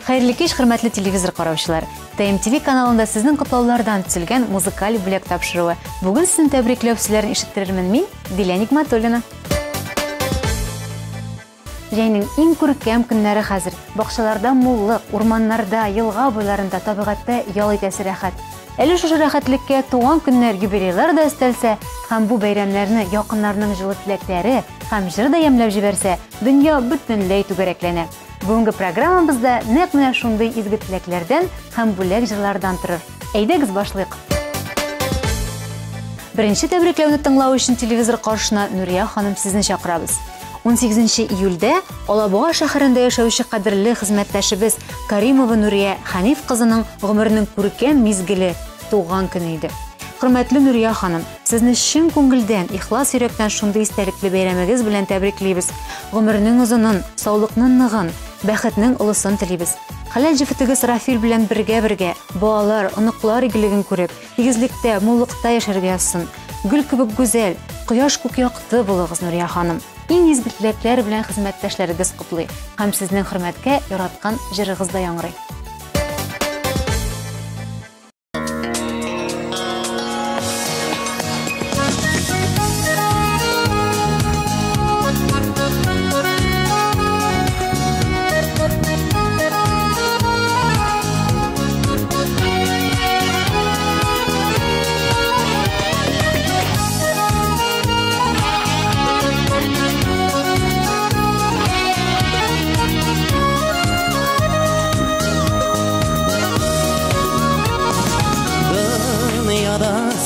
Хәерле кич, хөрмәтле телевизор караучылар. ТМТV каналында сезнең котлаулардан төзелгән музыкаль бүләк тапшыруы. Бүген сезне тәбрикләү сүзләрен ишеттерермен мин, Дилә Нигъмәтуллина. Җәйнең иң күркәм көннәре хәзер. Бакчаларда муллык, урманнарда, елга буйларында, табигатьтә ял итәсе рәхәт. Әле шушы рәхәтлеккә туган көннәр, юбилейлар да өстәлсә, һәм бу бәйрәмнәрне якыннарның җылы теләкләре һәм җыры да ямьләп җибәрсә, дөнья бөтенләй түгәрәкләнә. Бүгенге программабызда нәкъ менә шундый изге теләкләрдән һәм бүләк җырлардан торыр. Әйдәгез башлыйк. Беренче тәбрикләүне тыңлау өчен телевизор каршына Нурия ханым сезне чакырабыз. 18 июльдә Алабуга шәһәрендә яшәүче кадерле хезмәттәшебез Каримова Нурия Хәниф кызының гомеренең күркәм мизгеле туган көне иде. Хөрмәтле Нурия ханым, сезне чын күңелдән, ихлас йөрәктән шундый истәлекле бәйрәмегез белән тәбриклибез. Гомернең озынын, саулыкның ныгын, бәхетнең улысын телибез. Хәләл җефетегез Рафил белән бергә балалар, оныклар игелеген күреп, игезлектә, муллыкта яшәргә язсын. Гөл кебек гүзәл, кояш күк якты булыгыз, Нурия ханым. Иң изге теләкләр белән хезмәттәшләрегез кутлый һәм сезнең хөрмәткә яраткан җырыгыз да яңгырый.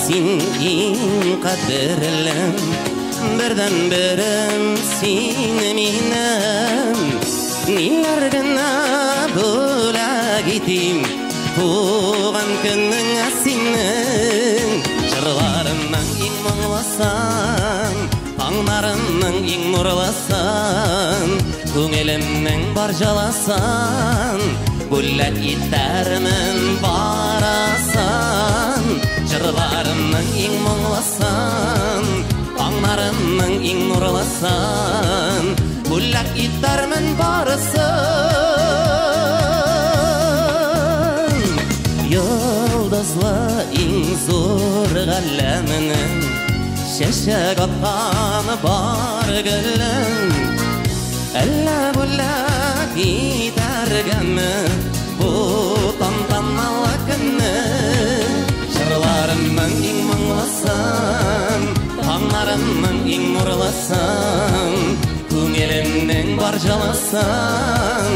Син иң кадерлем, бердән берем син минем. Ниләр генә бүләк итим, туган көнеңә синең. Җырларымның иң моңлысын, аңнарымның иң нурлысын, күңелемнең бар җылысын, бүләк итәрмен барасын. Җырларымның иң моңлысын, аңнарымның иң нурлысын, бүләк итәрмен барысын. Йолдызлы иң зур галәмнең, чәчәк аткан бар гөлем, әллә бүләк итәргәме бу тантаналы көнне. Җырларымның иң моңлысын, аңнарымның иң нурлысын, күңелемнең бар җылысын,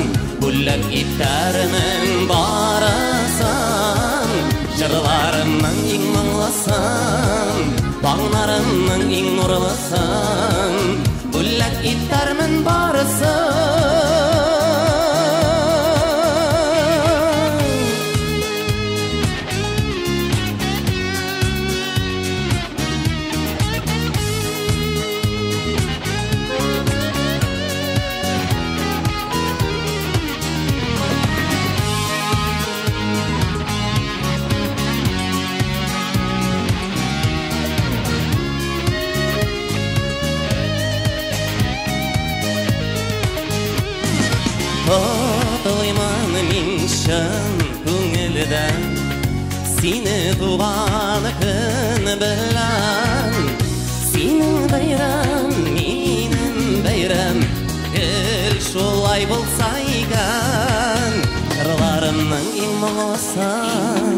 бүләк итәрмен барысын. Җырларымның иң моңлысын, аңнарымның иң нурлысын, бүләк итәрмен барысын. Тотлыймын мин чын күңелдән, сине туган көн белән. Синең бәйрәм, минем бәйрәм, гел шулай булса икән. Җырларымның иң моңлысын,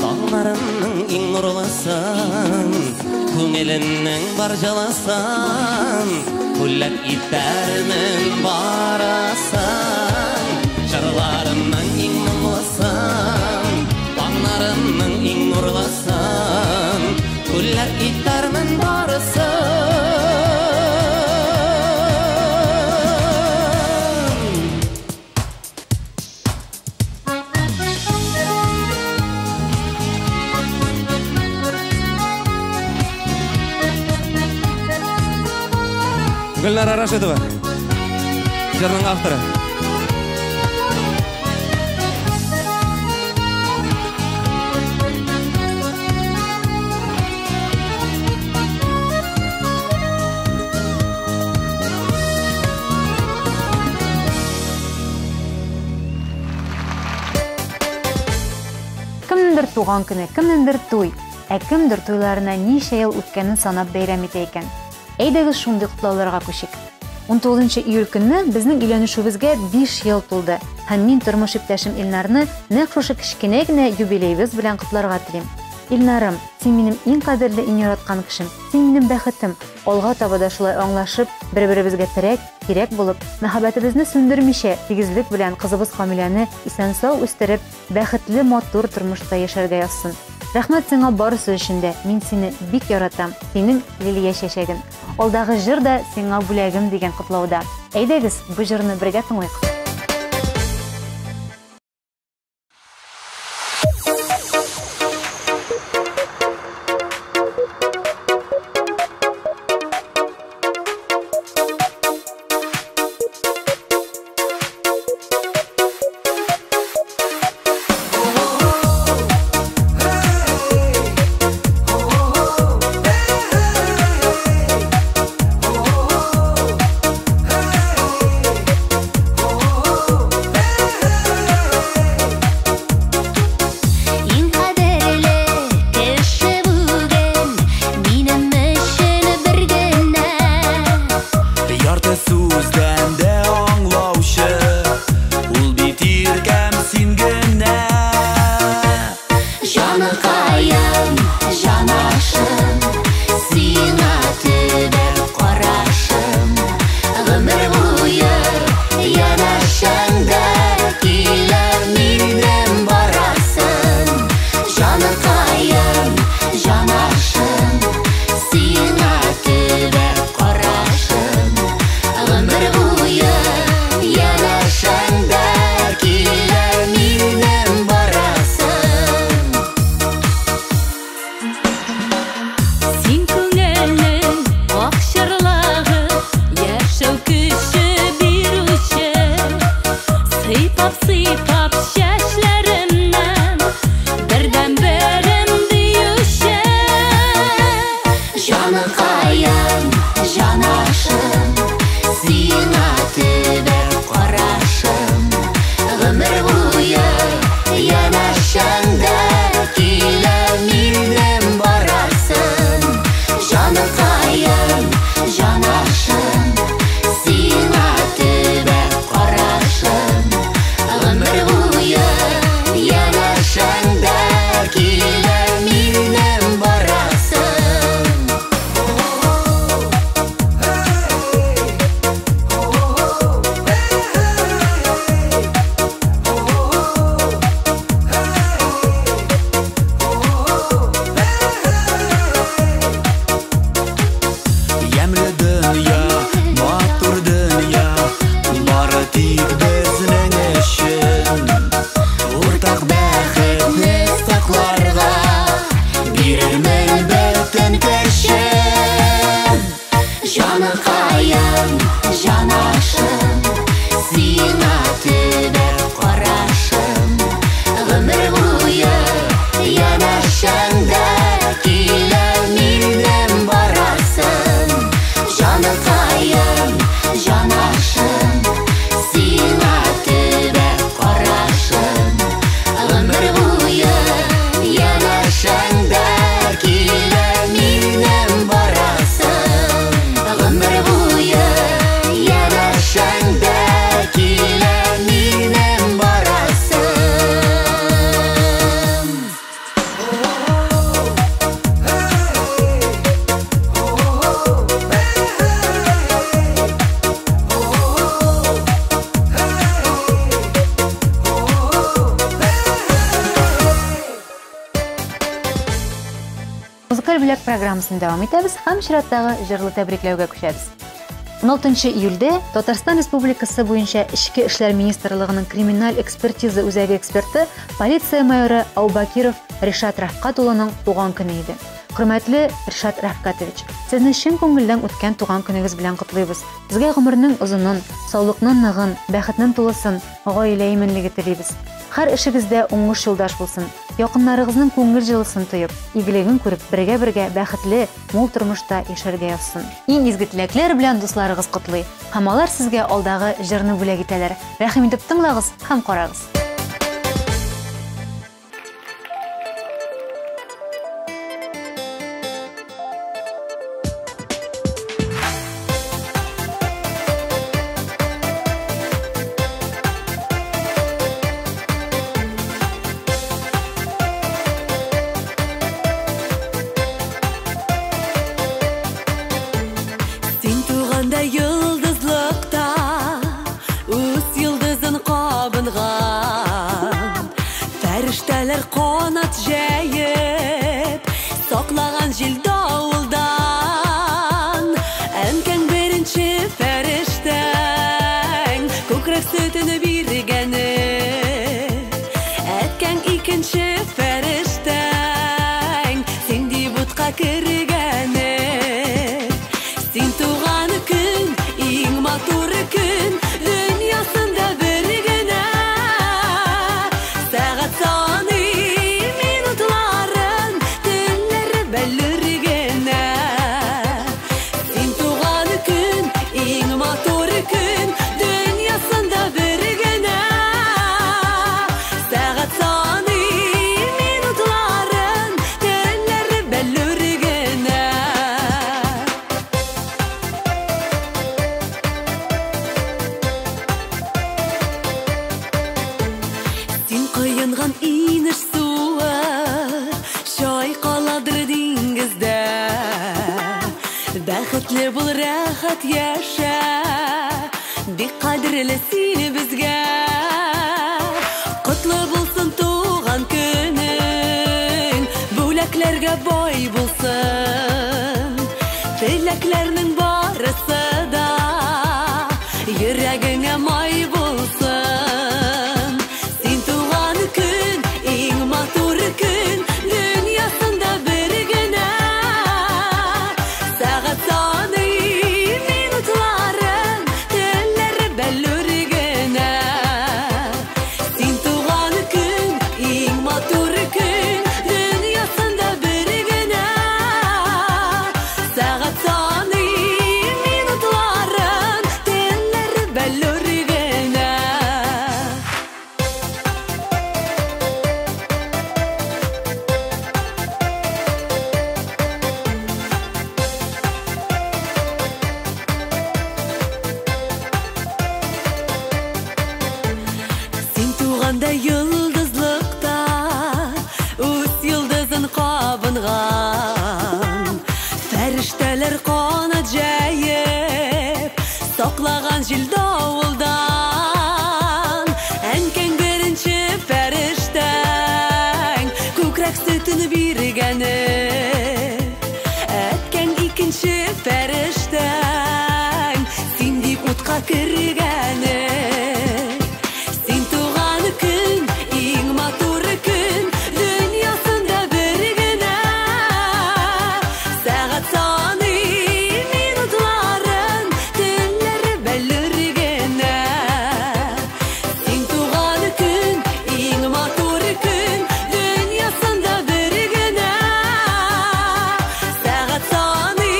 аңнарымның иң нурлысын, күңелемнең бар җылысын, бүләк итәрмен барысын. Җырларымның иң моңлысын, аңнарымның иң нурлысын, бүләк итәрмен барысын. Гөлнара Рашидова, җырның авторы. кемнеңдер туган көне, кемнеңдер туй, кемдер туйларына ничә ел үткәнен санап бәйрәм итә икән. Әйдәгез шундый котлауларга күчик. 19 июль көнне безнең өйләнешебезгә 5 ел тулды. Һәм мин тормыш иптәшем Илнарны нәкъ шушы кечкенә генә юбилейбез белән котларга телим. Илнарым, син минем иң кадерле, иң яраткан кешем. Син минем бәхетем. Алга таба да шулай аңлашып, бер-беребезгә терәк, кирәк булып, мәхәббәтебезне сүндермичә, тигезлек белән кызыбыз Камиләне исән-сау үстереп, бәхетле, матур тормышта яшәргә язсын. Рәхмәт сиңа барысы өчен дә. Мин сине бик яратам. Синең лилия чәчәгең. Алдагы җыр да сиңа бүләгем дигән котлауда. Әйдәгез, бу җырны бергә тыңлыйк. Музыкаль бүләк программасын дәвам итәбез һәм чираттагы җырлы тәбрикләүгә күчәбез. 16 июльдә Татарстан Республикасы буенча Эчке эшләр министрлыгының криминаль экспертиза үзәге эксперты полиция майоры Аубакиров Ришат Рафкат улының туган көне иде. Хөрмәтле Ришат Рафкатович, сезне чын күңелдән үткән туган көнегез белән котлыйбыз. Сезгә гомернең озынын, саулыкның ныгын, бәхетнең тулысын, гаилә иминлеге телибез. Һәр эшегездә уңыш юлдаш булсын. Якыннарыгызның күңел җылысын тоеп, игелеген күреп, бергә-бергә бәхетле, мул тормышта яшәргә язсын. Иң изге теләкләр белән дусларыгыз котлый. Һәм алар сезгә алдагы җырны бүләк итәләр. Рәхим итеп тыңлагыз һәм карагыз. Сен қойынған иніш суы шайқаладыр деңгізді. Бәхетлі бұл рахат яша, бек қадірлі сені бізге. Құтлы болсын туған күнің, бөләклерге бай болсын. Тіләклерінің барысы да йөрәгіңе май болсын. Сен туған күн, ең матур күн, дүниясында бір генә. Сағат саны минутларын, телләре бәллүр генә. Сен туған күн, ең матур күн, дүниясында бір генә. Сағат саны минутларын, телләре бәллүр генә. Сен туғанда йылдызлықта үз йылдызын қабынған, фәрештәләр қанат жайып сақлаған жел дауылдан. Әнкең бірінші фәрештәң көкірек сүтін бергәне, әткәң икенче фәрештәң сен дип утқа кергәне. Сен туған күн, ең матур күн, дүниясында бір генә. Сағат саны минутларын, телләре бәллүр генә. Сен туған күн, ең матур күн, дүниясында бір генә. Сағат саны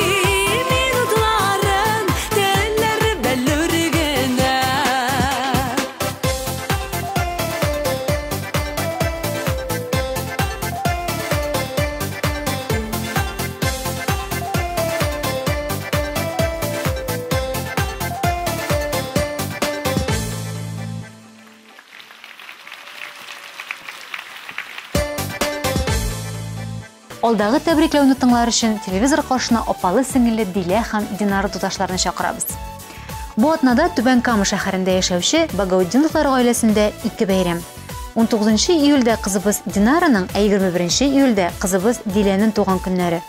минутларын, телләре бәллүр генә. Алдағы тәбрикләүне тыңлар өчен телевизор каршына апалы сеңелле Дилә һәм Динара туташларны чакырабыз. Бу атнада Түбән Кама шәһәрендә яшәүче Багаутдиновлар гаиләсендә 2 бәйрәм. 19 июльдә кызыбыз Динараның, 21 июльдә кызыбыз Диләнең туган көннәре.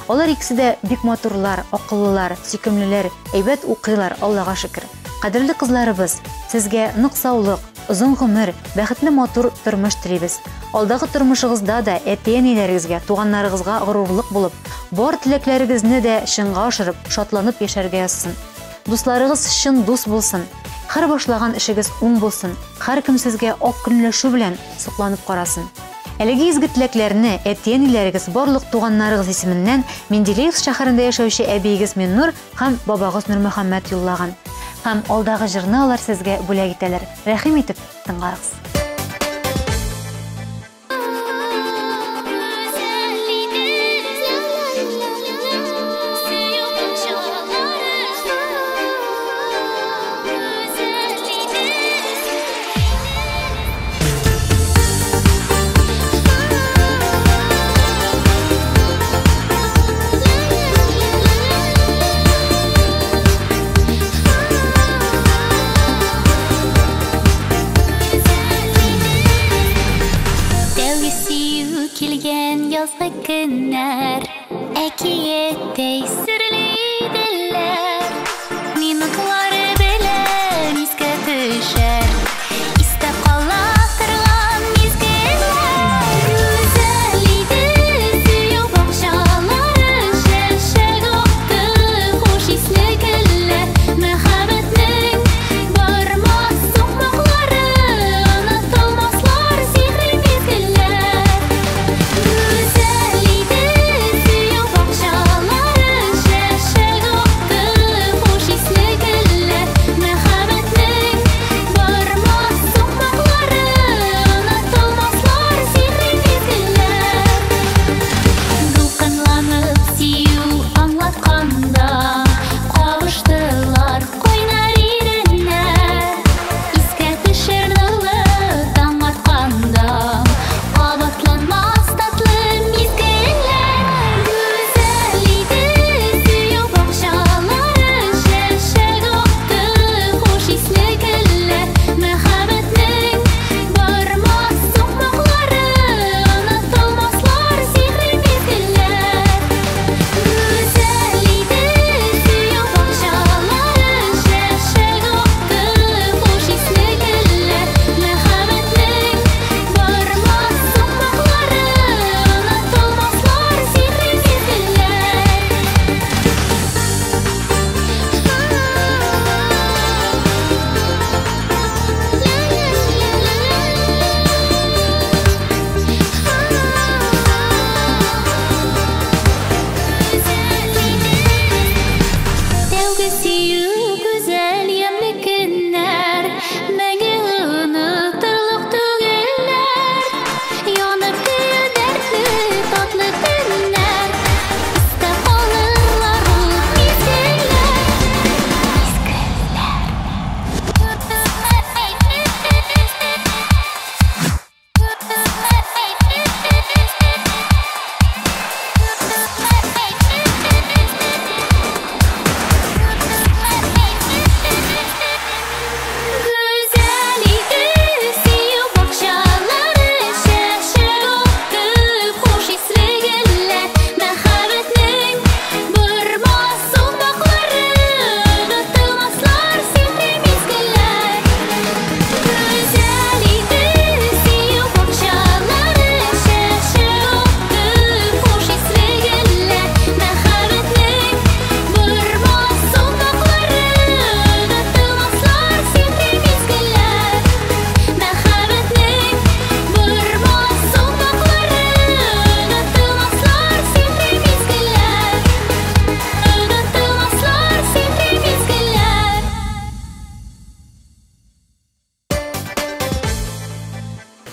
Алар икесе дә бик матурлар, акыллылар, сөйкемлеләр, әйбәт укыйлар, Аллага шөкер. Кадерле кызларыбыз, сезгә нык саулык, озын гомер, бәхетле матур тормыш телибез. Алдагы тормышыгызда да әти-әниләрегезгә, туганнарыгызга горурлык булып, бар теләкләрегезне дә чынга ашырып, шатланып яшәргә язсын. Дусларыгыз чын дус булсын. Һәр башлаган эшегез уң булсын. Һәр кем сезгә ак көнләшү белән сокланып карасын. Әлеге изге теләкләрне әти-әниләрегез, барлык туганнарыгыз исеменнән Менделеевск шәһәрендә яшәүче әбиегез Миннур һәм бабагыз Нурмөхәммәд юллаган. Һәм алдагы җырны алар сезгә бүләк итәләр. Рәхим итеп тыңлагыз. Келген язгы көннәр әкияттәй серлейделәр. Минутлары белән искә төшәр, истә кала торган мизгелләр. Гүзәл иде сөю бакчалары, шәшәк акты хуш исле гөлләр. Мәхәббәтнең бармас сукмаклары, онытылмаслар сихри мизгелләр. Güzel idi, suyu bakşaları,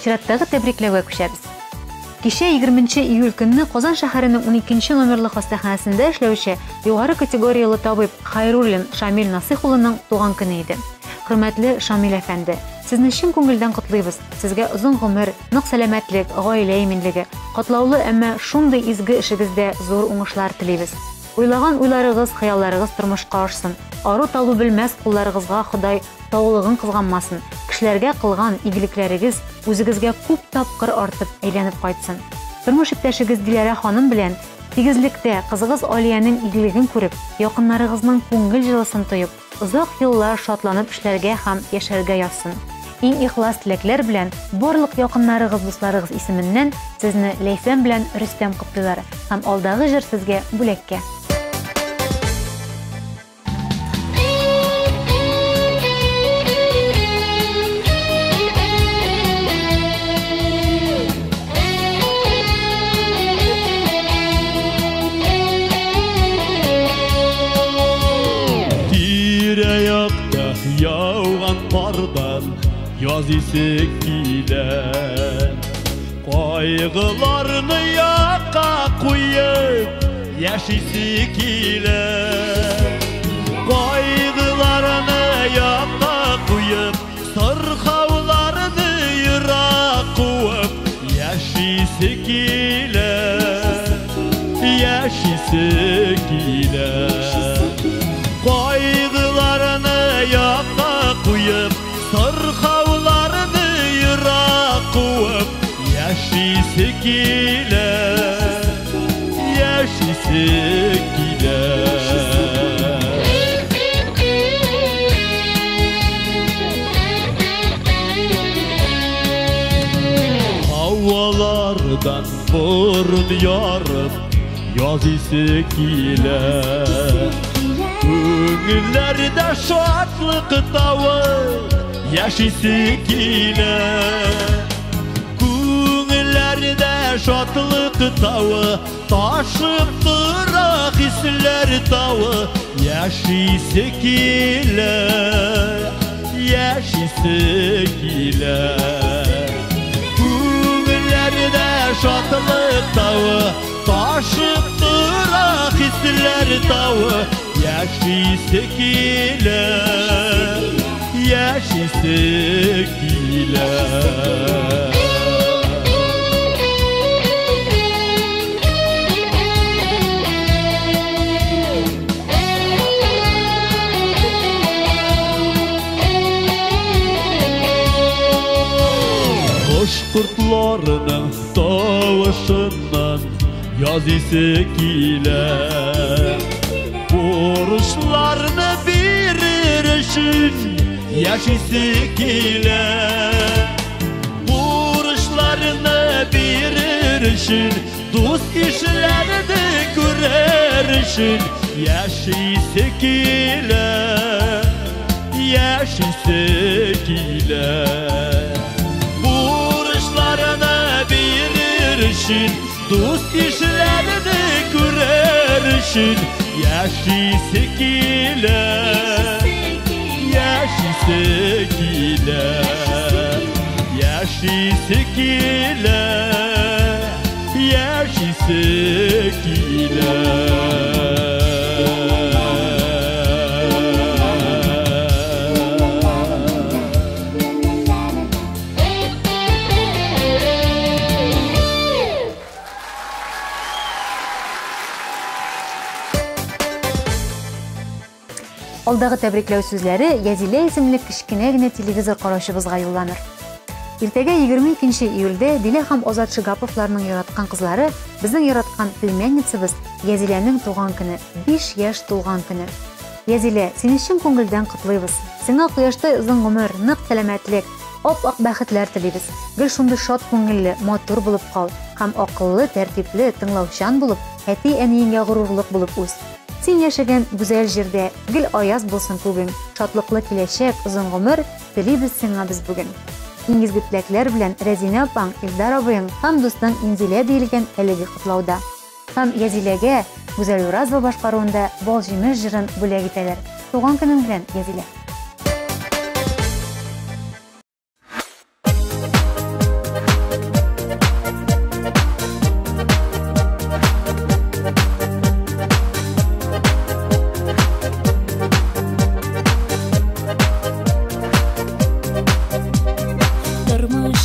чираттагы тәбрикләүгә күчәбез. Кичә 20 июль көнне Казан шәһәренең 12 номерлы хастаханәсендә эшләүче югары категориялы табиб Хайруллин Шамил Насих улының туган көне иде. Хөрмәтле Шамил әфәнде, сезне чын күңелдән котлыйбыз. Сезгә озын гомер, нык сәламәтлек, гаилә иминлеге, катлаулы әмма шундый изге эшегездә зур уңышлар телибез. Уйлаган уйларыгыз, хыялларыгыз тормышка ашсын. Ару талу белмәс кулларыгызга Ходай таулыгын кызганмасын. Кешеләргә кылган игелекләрегез үзегезгә күп тапкыр артып әйләнеп кайтсын. Тормыш иптәшегез Диләрә ханым белән тигезлектә кызыгыз Алиянең игелеген күреп, якыннарыгызның күңел җылысын тоеп, озак еллар шатланып эшләргә һәм яшәргә язсын. Иң ихлас теләкләр белән барлык якыннарыгыз, дусларыгыз исеменнән сезне Ләйсән белән Рөстәм котлыйлар һәм алдагы җыр сезгә бүләккә. Yağan kardan yaz ise kile, kaygılarını yaka koyup yaşısı kile, kaygılarını yaka koyup sarxavlarını yırak koyup yaşısı kile, yaşısı kile. Kaygılarını yaka koyup, sarxavlarını yırak koyup, yaşısı kile, yaşısı kile. Havalardan burun yarıp, yaz ise kile. Günlerde şatlık tağı yaşısı kile, günlerde şatlık tağı taşıp durak hisler tağı yaşısı kile, yaşısı kile. Günlerde şatlık tağı taşıp durak hisler tağı yaşısı kile, yaşısı kile. Kuş kurtlarının tavışından yaz ise kile, borçlarını verir için yaşısı kile, borçlarını verir için dost işlerini görer için yaşısı kile, yaşısı kile. Borçlarını verir için dost işlerini görer için yaşısı kile, yaşısı kile, yaşısı kile, yaşısı kile. Алдагы тәбрикләү сүзләре Язилә исемле кичкенә генә телевизор караучыбызга юлланыр. Иртәгә 22 июльдә Дилә һәм Азат Шигаповларның яраткан кызлары, безнең яраткан племянницабыз Язиләнең туган көне, 5 яшь тулган көне. Язилә, сине чын күңелдән котлыйбыз. Сиңа кояштай озын гомер, нык сәламәтлек, ап-ак бәхетләр телибез. Гел шундый шат күңелле, матур булып кал һәм акыллы, тәртипле, тыңлаучан булып, әти-әниеңгә горурлык булып үс. Син яшәгән гүзәл җирдә гел аяз булсын күгең, шатлыклы киләчәк, озын гомер телибез сиңа без бүген. Иң изге теләкләр белән Рәзинә апаң, Илдар абыең һәм дустың Инзилә диелгән әлеге котлауда. Һәм Язиләгә Гүзәл Уразова башкаруында Бал-җимеш җырын бүләк итәләр. Туган көнең белән, Язилә.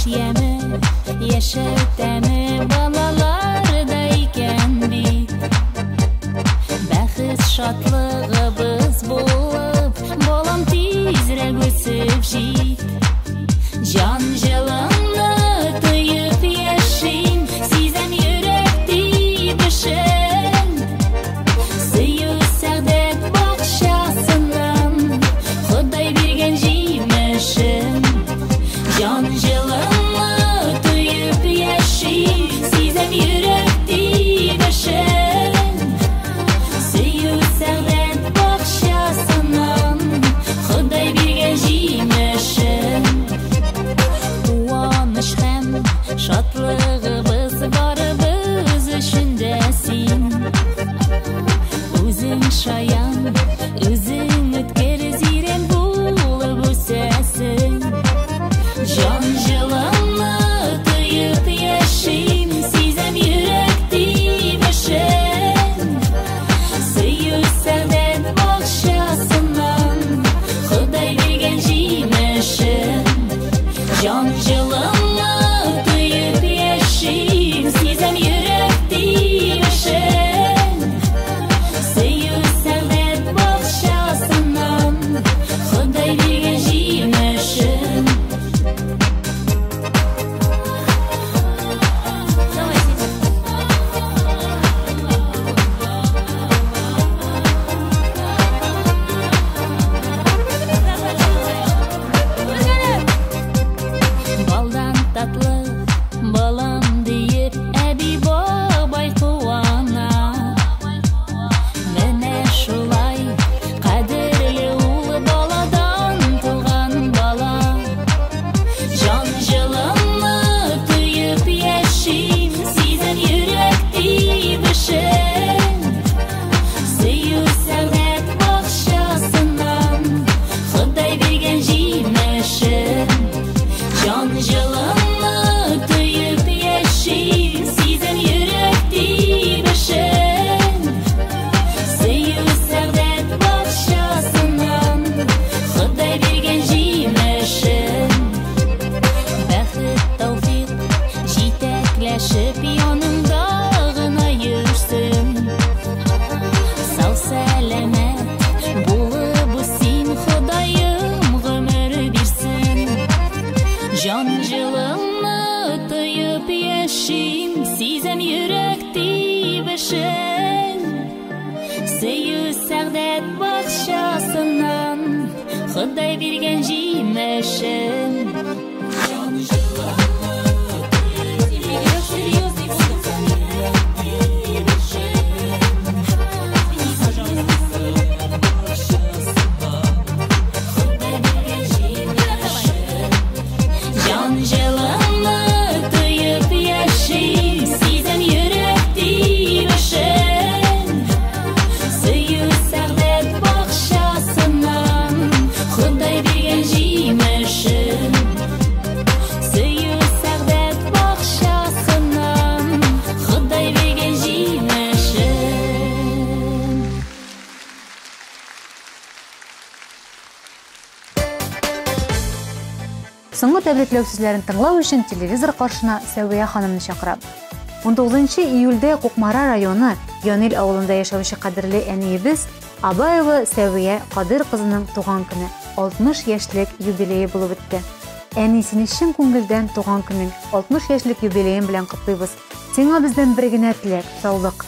яме, яшәү тәме балаларда икән бит. Бәхет шатлыгыбыз булып, балам тизрәк үсеп җит. Җан җылымны тоеп яшим, сизәм йөрәк тибешен. Сөю сәгъдәт бакчасыннан, Ходай биргән җимешен. Җан җылымны тоеп яшим, сизәм йөрәк тибешен. Сөю сәгъдәт бакчасыннан, Ходай биргән җимешен. Куаныш һәм шатлыгыбыз барыбыз өчен дә син. Үзең шаян, үзең үткер зирәк булып үсәсең. Җан җылымны тоеп яшим, сизәм йөрәк тибешен. Сөю сәгъдәт бакчасыннан, Ходай биргән җимешен. Җан җылымны тоеп яшим, сизәм йөрәк тибешен. Сөю сәгъдәт бакчасыннан, Ходай биргән җимешен. Балдан татлы балам диеп, әби бабай куана. Менә шулай кадерле улы баладан туган бала. Җан җылымны тоеп яшим, сизәм йөрәк тибешен. Сөю сәгъдәт бакчасыннан, Ходай биргән җимешен. Җан җылымны тоеп яшим, сизәм йөрәк тибешен. Сөю сәгъдәт бакчасыннан, Ходай биргән җимешен. Бәхет, тәүфыйк җитәкләшеп яныңда гына йөрсен. Сау сәламәт булып үсин, Ходаем гомер бирсен. Җан җылымны тоеп яшим, сизәм йөрәк тибешен. Сөю сәгъдәт бакчасыннан, Ходай биргән җимешен. Җан җылымны тоеп яшим, сизәм йөрәк тибешен. Ходай биргән җимешен. Җан җылымны тоеп яшим, сизәм йөрәк тибешен. Сөю сәгъдәт бакчасыннан, Ходай биргән җимешен. Сөю сәгъдәт бакчасыннан, Ходай биргән җимешен. Соңгы тәбрикләү сүзләрен тыңлау өчен телевизор каршына Сәвия ханымны чакырам. 19 июльдә Кукмара районы Янил авылында яшәүче кадерле әниебез Абаева Сәвия Кадыр кызының туган көне, 60 яшьлек юбилее булып үтте. Әни, сине чын күңелдән туган көнең, 60 яшьлек юбилеең белән котлыйбыз. Сиңа бездән бер генә теләк, саулык,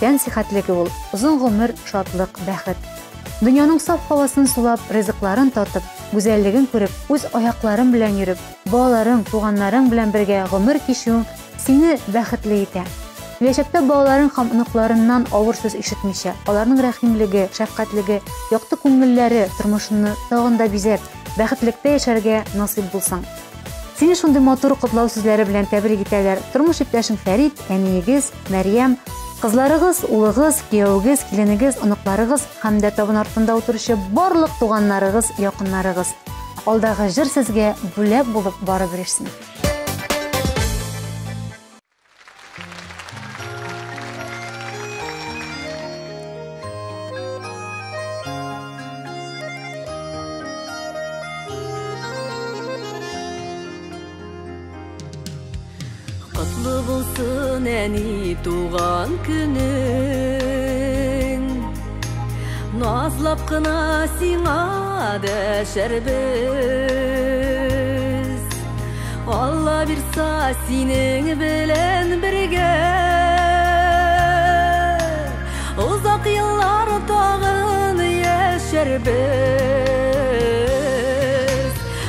тән сихәтлеге бул, озын гомер, шатлык, бәхет. Дөньяның саф һавасын сулап, ризыкларын татып, гүзәллеген күреп, үз аякларың белән йөреп, балаларың, туганнарың белән бергә гомер кичүең сине бәхетле итә. Киләчәктә балаларың һәм оныкларыннан авыр сүз ишетмичә, аларның рәхимлеге, шәфкатьлеге, якты күңелләре тормышыңны тагын да бизәп, бәхетлектә яшәргә насыйп булсаң. Сине шундый матур котлау сүзләре белән тәбрик итәләр тормыш иптәшең Фәрит, әниегез, Мәрьям, кызларыгыз, улыгыз, кияүгез, киленегез, оныкларыгыз һәм дә табын артында утыручы барлык туганнарыгыз, якыннарыгыз. Алдагы җыр сезгә бүләк булып барып ирешсен. Құтлы болсын әни туған күнің, назлап қына сиңа дәшәрбіз. Алла бирса синең белән бергә, ұзақ еллар тағын яшәрбіз.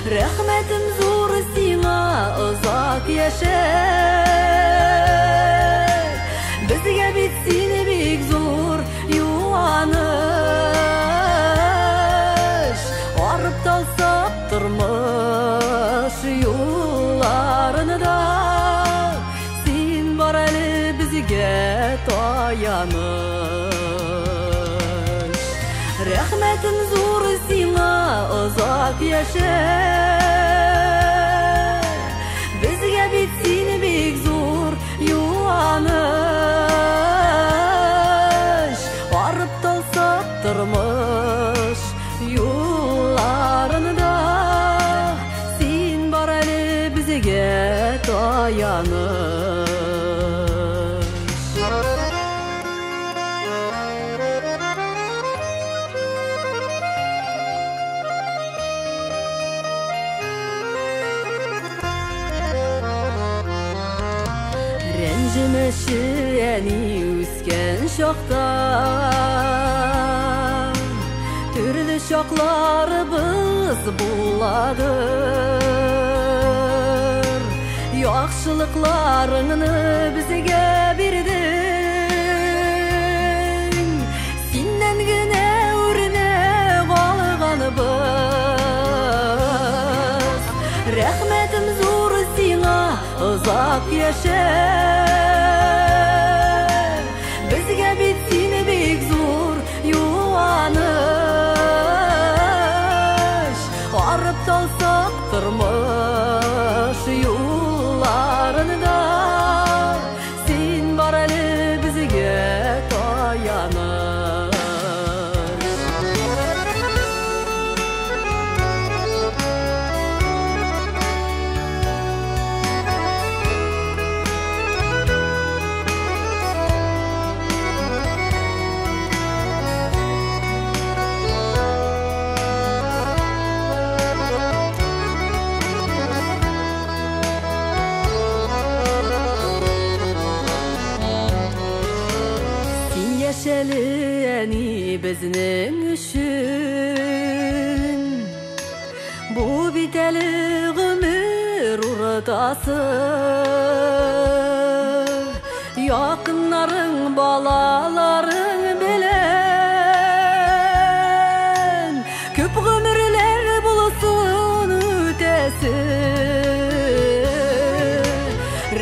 Рәхмәтім зур сиңа ұзақ яшә, бізге бит син бик зур юаныш. Арып талсақ тормыш юлларында, син бар әлі бізге таяныш. Рәхмәтім зур сиңа ұзақ яшә, бізге бит син бик зур юаныш. Арып талсақ тормыш юлларында, син бар әлі бізге таяныш. Рәнжімеші әни өскен шақта, түрлі шақларыбыз боладыр. Яқшылықларыңны бізге бердің, синнен генә үрнәк алғанбыз. Рәхмәтім зур сиңа ұзақ яшә, бізге бит син бик зур юаныш. Арып талсақ тормыш юлларында, син бар әлі бізге таяныш. Яшәле әни безнең өчен, бу бит әле гомер уртасы. Якыннарың, балаларың белән күп гомерләр булсын үтәсен.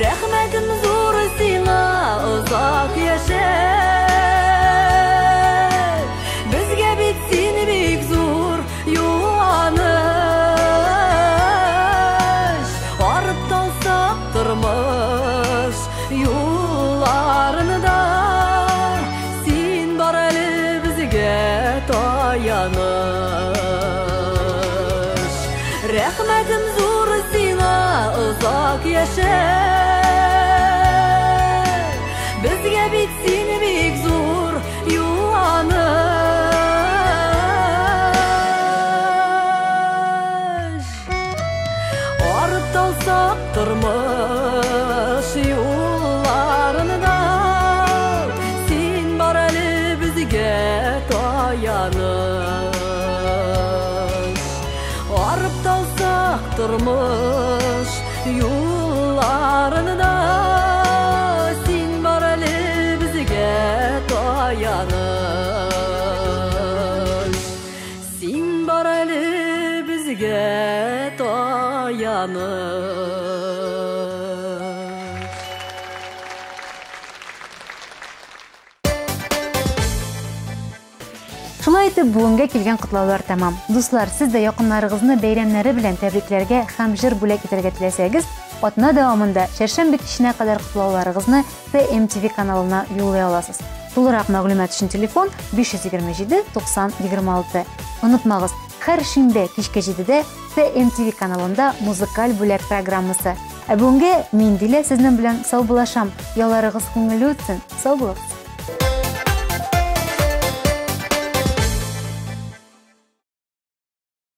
Рәхмәтем зур сиңа ұзақ яшә, син бик зур юаныш. Арып талсақ тормыш юлларында, син бар әлі бізге таяныш. Рәхмәтім зур сиңа ұзақ яшә, бізге бит син бик зур юаныш. Арып талсақ тормыш юлларында, син бар әлі бізге таяныш. Арып талсақ тормыш юлларында, син бар әлі бізге таяныш. Син бар әлі бізге таяныш. Шулай итеп, бүгенгә килгән котлаулар тәмам. Дуслар, сез дә якыннарыгызны бәйрәмнәре белән тәбрикләргә һәм җыр бүләк итәргә теләсәгез, атна дәвамында шәршәмбе киченә кадәр котлауларыгызны TMTV каналына юллый аласыз. Тулырак мәгълүмат өчен телефон 527 90 26. Онытмагыз, һәр шимбә кичке 7дә TMTV каналында музыкаль бүләк программасы Бүгенге мин дилә сезнең белән сау булашам. Ялларыгыз күңелле үтсен. Сау булыгыз.